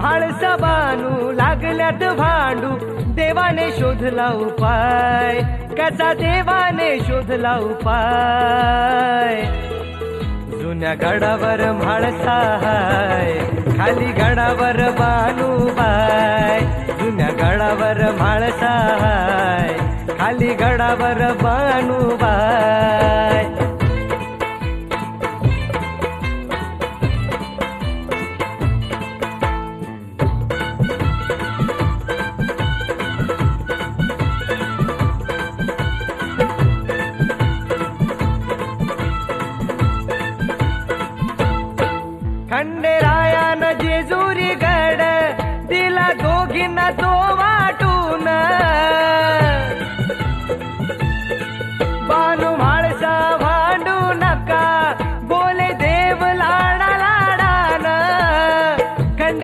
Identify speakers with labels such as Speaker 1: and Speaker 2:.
Speaker 1: म्हाळसा बानू लागल्यात भांडू, देवाने शोधला उपाय, कसा देवाने शोधला उपाय. जुन्या गडावर म्हाळसा हाय, खाली गडावर बानूबाई. जुन्या गडावर म्हाळसा हाय, खाली गडावर बानूबाई. खंडेरायानं जेजुरी गड दिला दोघींना तो